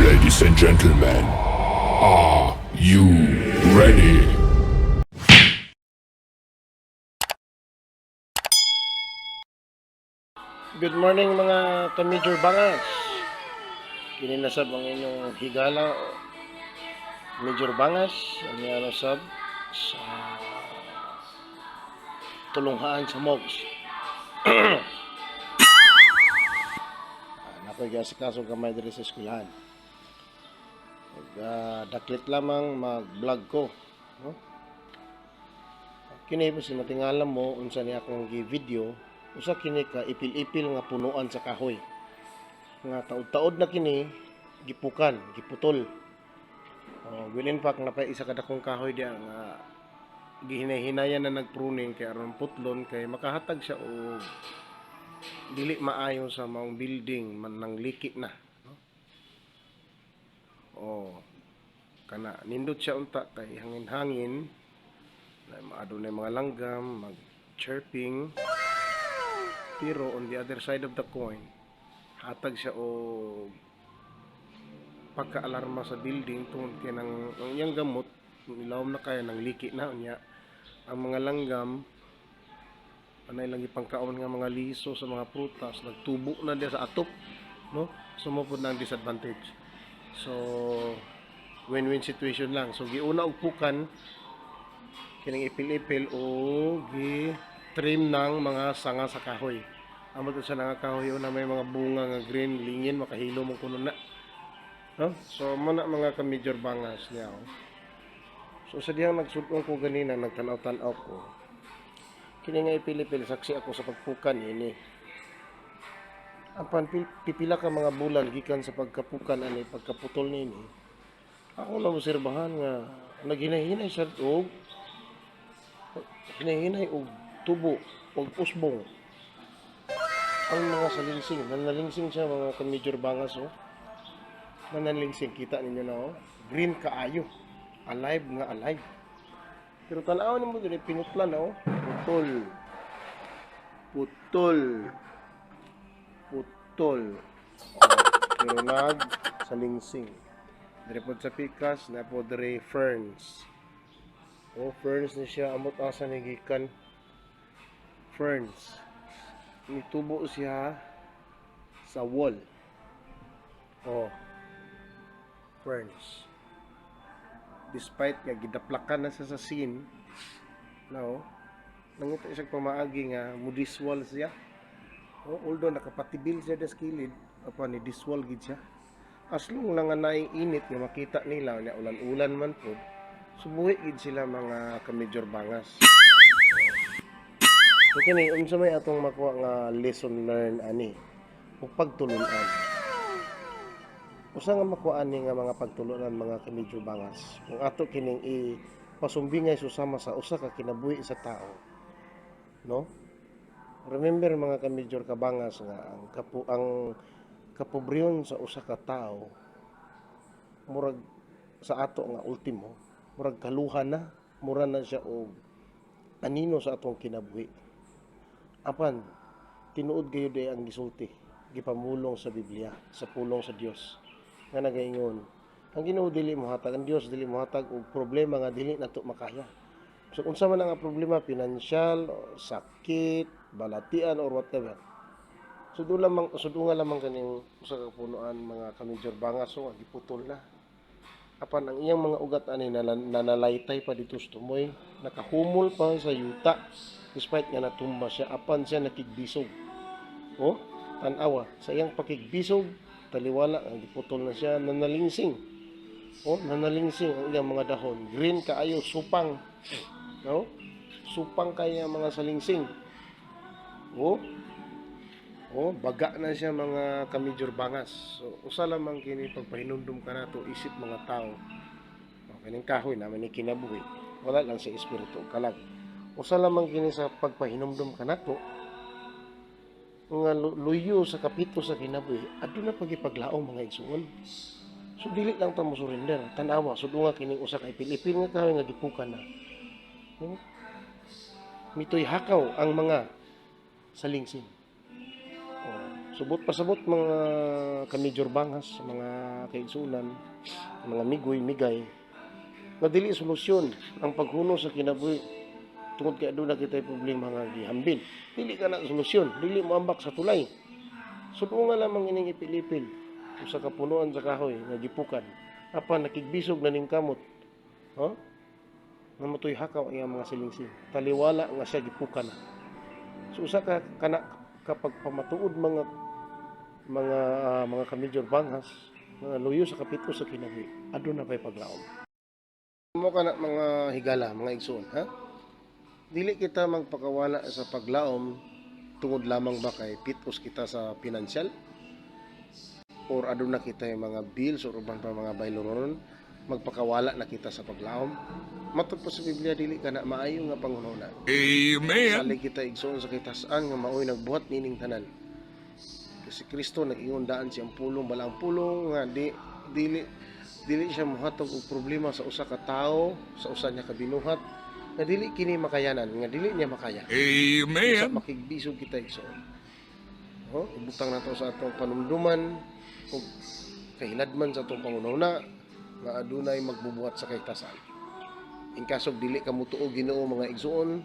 Ladies and gentlemen, are you ready? Good morning mga ka-Major Bangas. Kininasab ang inyong higala Major Bangas. Ang sab sa tulunghaan sa MOGS. Nakoy-gasikaso kamay diri sa eskwelahan. Daklit lamang mag-vlog ko. No? Kini po si matingalam mo unsa ni akong gi-video. Usa kini ka ipil-ipil nga punuan sa kahoy. Nga taod-taod na kini gipukan, giputol. Will in fact napay isa ka dakong kahoy diya nga gihinay-hinayan na nagpruning kay aron putlon kay makahatag siya og dili maayo sa maong building man nang liki na, no? Kana nindot siya unta kay hangin-hangin na adunay mga langgam, mag chirping. Pero on the other side of the coin, hatag siya o pagka-alarma sa building tungod kay ang iyang gamot ilawom na kaya ng liki na unya ang mga langgam anay lang ipangkaon nga mga liso sa mga prutas nagtubo na diya sa atop, no? Sumupod na ang disadvantage. So win-win situation lang. So giuna og pukan kining ipil-ipil o gi-trim ng mga sanga sa kahoy. Amo to sa nga kahoy na may mga bunga nga green, lingin, makahilo mo kuno na. No? So muna mga ka-Major Bangas niya. So sa diyang nagsulong ko ganina, nagtanaw-tanaw ko. Kini nga ipil-ipil, saksi ako sa pagpukan ini. Apan pipila ka mga bulan gikan sa pagkapukan ani, pagkaputol nini. Ako na obserbahan nga naghinay-hinay sa og hinahinay og tubo og usbong ang mga salingsing nanalingsing siya mga ka-Major Bangas nanalingsing kita ninyo na green kaayo alive nga alive pero tanaw nimo dili pinutlan putol putol putol pero nag salingsing dire pod sa pikas na pod dire ferns. Ferns ni siya, amot asa ni gikan. Ferns. Nitubo siya sa wall. Ferns. Despite nga gidaplakan na siya sa scene, no, nangita isang pamaagi nga mudiswal siya. Although nakapatibil siya sa kilid, apa ni diswal gid siya. As long lang nga naing init nga makita nila, nga ulan-ulan man po, subuhi gid sila mga ka-Major Bangas. So kini unsa may atong makuha nga lesson learned ani ug pagtulunan. Usa nga makuha ani nga mga pagtulunan mga ka-Major Bangas. Kung ato kining ipasumbingay susama sa usa ka kinabuhi sa tao. No? Remember mga ka-Major Kabangas nga ang kapobrehon sa usa ka tao murag sa ato nga ultimo murag kaluhan na, mura na siya og anino sa atong kinabuhi. Apan, tinuod kayo day ang gisulti, gipamulong sa Biblia, sa pulong sa Dios. Nga nagaingon, ang Ginoo dili mo hatag, ang Dios dili mo hatag og problema nga dili nato makaya. So unsa man nga problema, financial, sakit, balatian or whatever. Sudunga lamang kaning usa ka punuan mga ka-Major Bangas nga giputol na. Apan ang iyang mga ugat ani nanalaytay pa dito sa tumoy, nakahumol pa sa yuta despite nga natumba siya apan siya nakigbisog. Tanawa sa iyang pakigbisog taliwala ang giputol na siya nanalingsing. Nanalingsing ang iyang mga dahon, green kaayo supang. Supang kaya mga salingsing. Baga na siya mga ka-Major Bangas. So, usa lamang kini pagpahinumdum ka nato isip mga tao. Kaning kahoy naman ni kinabuhi. Wala lang sa espiritu kalag. Usa lamang kini sa pagpahinumdum ka nato nga luyo sa kapito sa kinabuhi. Aduna pagipaglaom mga igsuon. So dili lang ta mo surrender. Tanawa sudunga kining usa ka ipil-ipil nga kahoy nga gipukan na. Mitoy hakaw ang mga salingsing. Subot pasabot mga kamidyor bangas, mga kaigsunan, mga migoy, migay, nga dili solusyon ang paghuno sa kinabuhi tungod kay aduna kitay problema nga gihambil. Dili ka na solusyon, dili mo ambak sa tulay. Sudo nga lamang ining ipilipil usa ka punuan sa kahoy nga gipukan. Apan nakigbisog na ning kamot. Ha? Namatoy hakaw ang iyang mga silingsing. Taliwala nga siya gipukan na. So usa ka kana kapag pamatuod mga kamidyor banghas mga luyo sa kapito sa kinabuhi aduna pay paglaom. Mo kana mga higala, mga igsoon, ha? Dili kita magpakawala sa paglaom tungod lamang ba kay pitos kita sa pinansyal or aduna kita yung mga bills or uban pa mga bayloron magpakawala na kita sa paglaom. Matod pa sa Biblia dili kana maayo nga panghunahuna. Amen. Sali kita igsoon sa kitas-an nga maoy nagbuhat nining tanan. Kasi Kristo nag-ingon daan siyang pulong balang pulong nga dili siya mohatag og problema sa usa ka tawo, sa usa niya kabinuhat nga dili kini makayanan, nga dili niya makaya. Sa Amen. makigbisog kita igsoon. Ibutang nato sa atong panumduman ug kahiladman sa atong pangunahuna nga adunay magbubuhat sa kaitasan. In kasog dili ka mutuo Ginoo mga igsoon,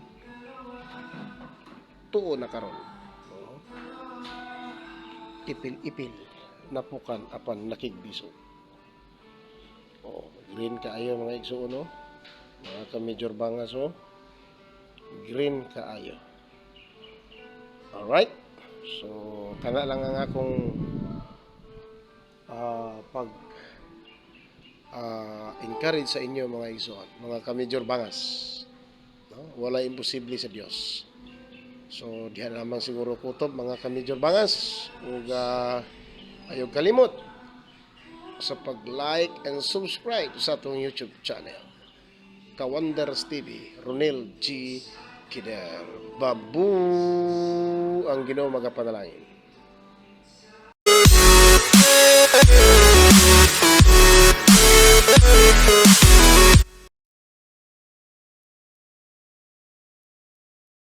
tuo na karon. Ipil-ipil napukan apan nakigbisog. Green kaayo mga igsoon, no? Mga kamidyor bangas, oh. Green kaayo. Alright? So, kana lang ang akong encourage sa inyo mga igsoon, mga kamidyor bangas. No? Wala imposible sa Dios. So, diyan lamang siguro kutob mga kamidyor bangas. Ug ayaw kalimot sa pag-like and subscribe sa atong YouTube channel. Kawanders TV, Ronel G. Kider. Babu ang Ginoo magapanalangin.